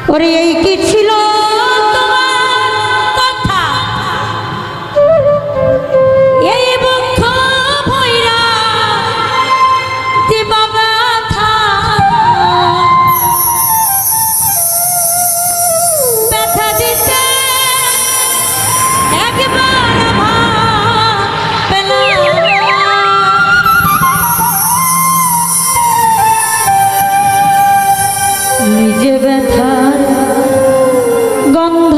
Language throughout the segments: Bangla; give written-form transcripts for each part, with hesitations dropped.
ওরে এই কি ছিল তোমার কথা, এই বক্ষ ভৈরা দিবা ব্যথা, ব্যথা দিতে একবার নিজে ব্যথার গন্ধ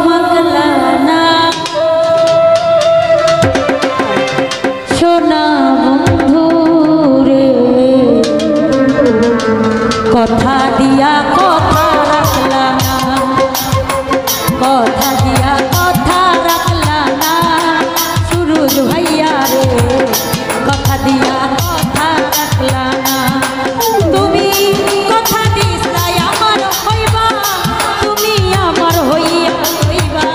মাখলা না, সোনা বন্ধু রে কথা দিয়া কথা রাখলা না, কথা দিয়া কথা রাখলা না, সুরুজ ভাইয়া রে কথা দিয়া কথা রাখলা না। তুমি কথা দিছাই আমার হইবা, তুমি আমার হইয়া হইবা,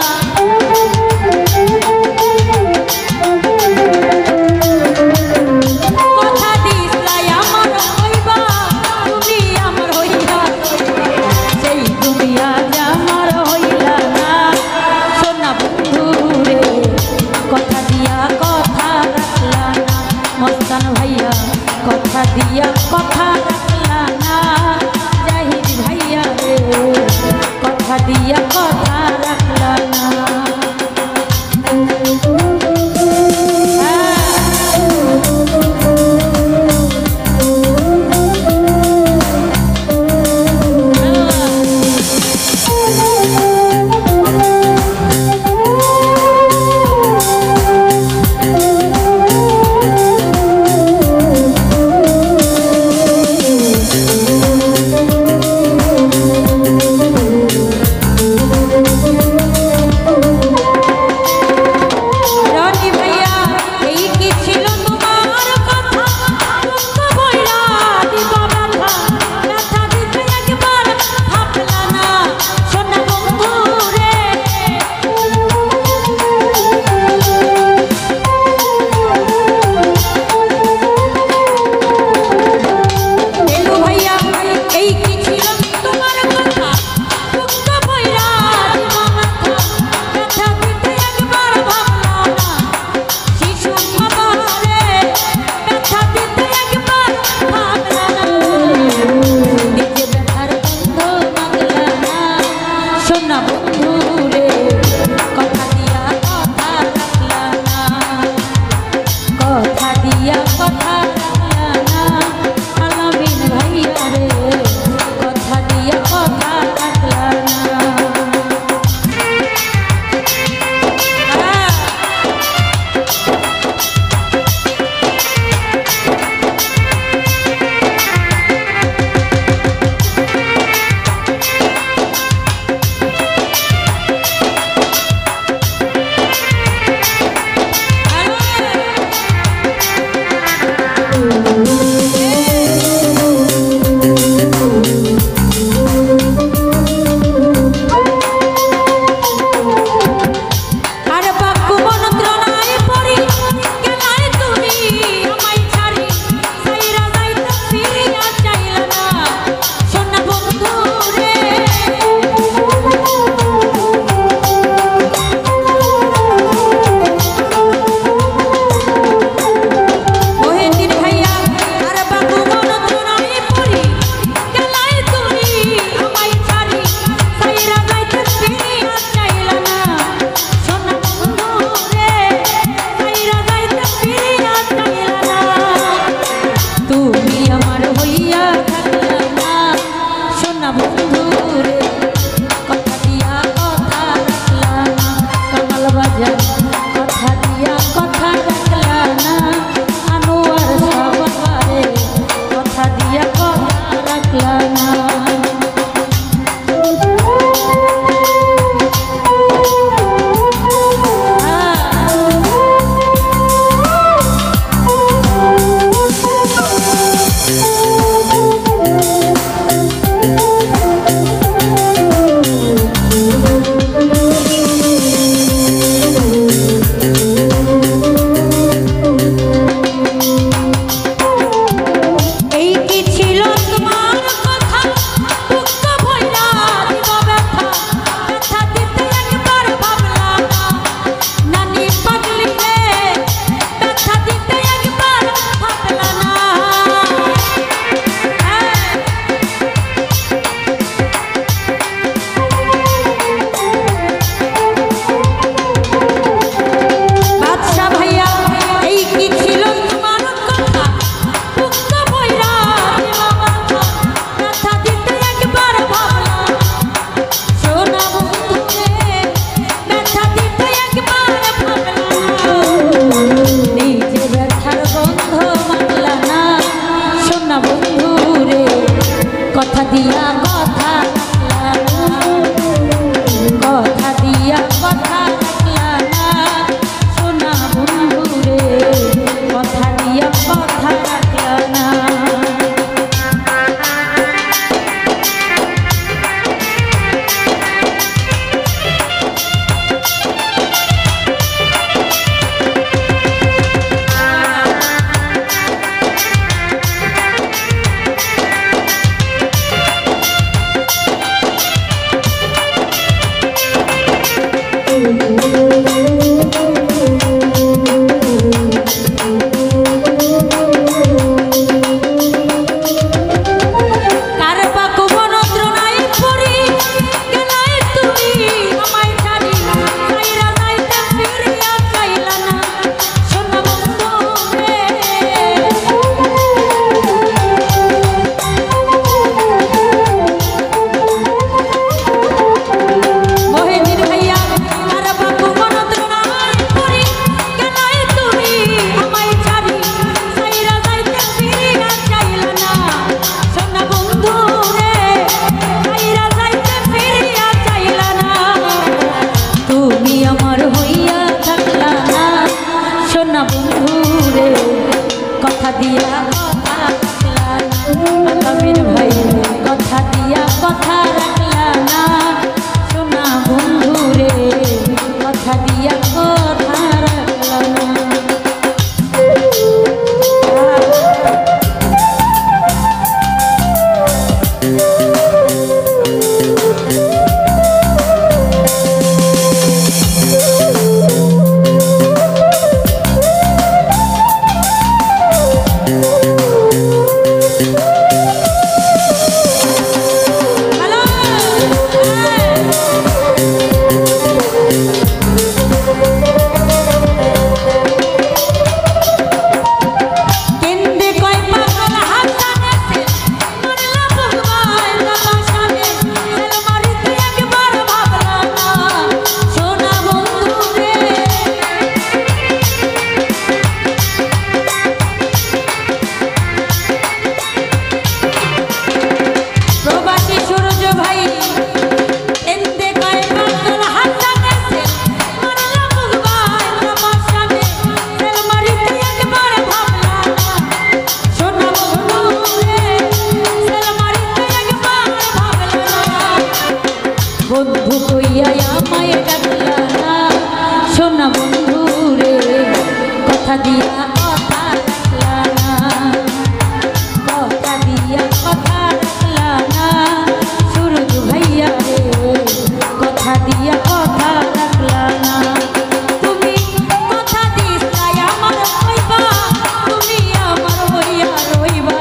কথা দিছাই আমার হইবা, তুমি আমার হইয়া সেই তুমি আজ আমার হইলা না, সোনা বন্ধু রে কথা দিয়া কথা রাখলা না, মস্তান ভাইয়া কথা দিয়া কথা রাখলা না, জাহিদ ভাইয়া রে কথা দিয়া কথা রাখলা না। বন্ধু কইয়া আমায় ডাকলা না সোনা বন্ধু রে কথা দিয়া কথা রাখলা না কথা দিয়া কথা রাখলা না সুরজ ভাইয়া রে কথা দিয়া কথা রাখলা না তুমি কথা দিছাই আমার হইবা তুমি আমার হইয়া রইবা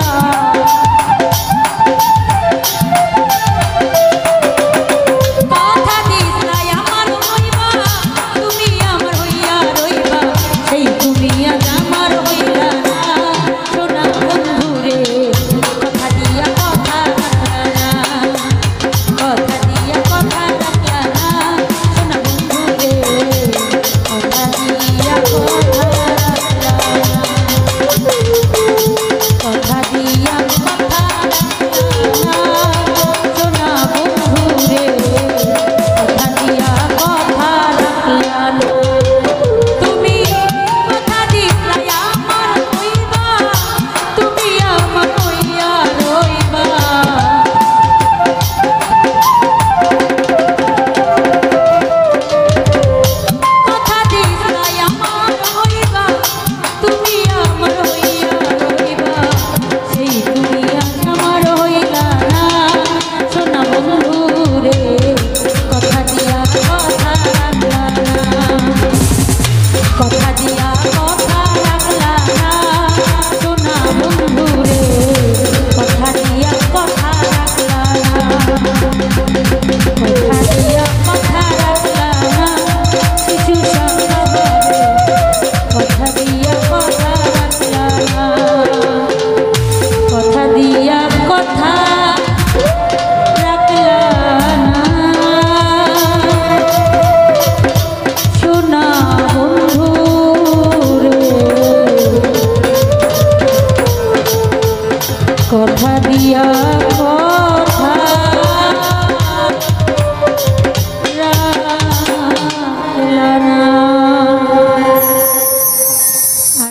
কথা দিয়া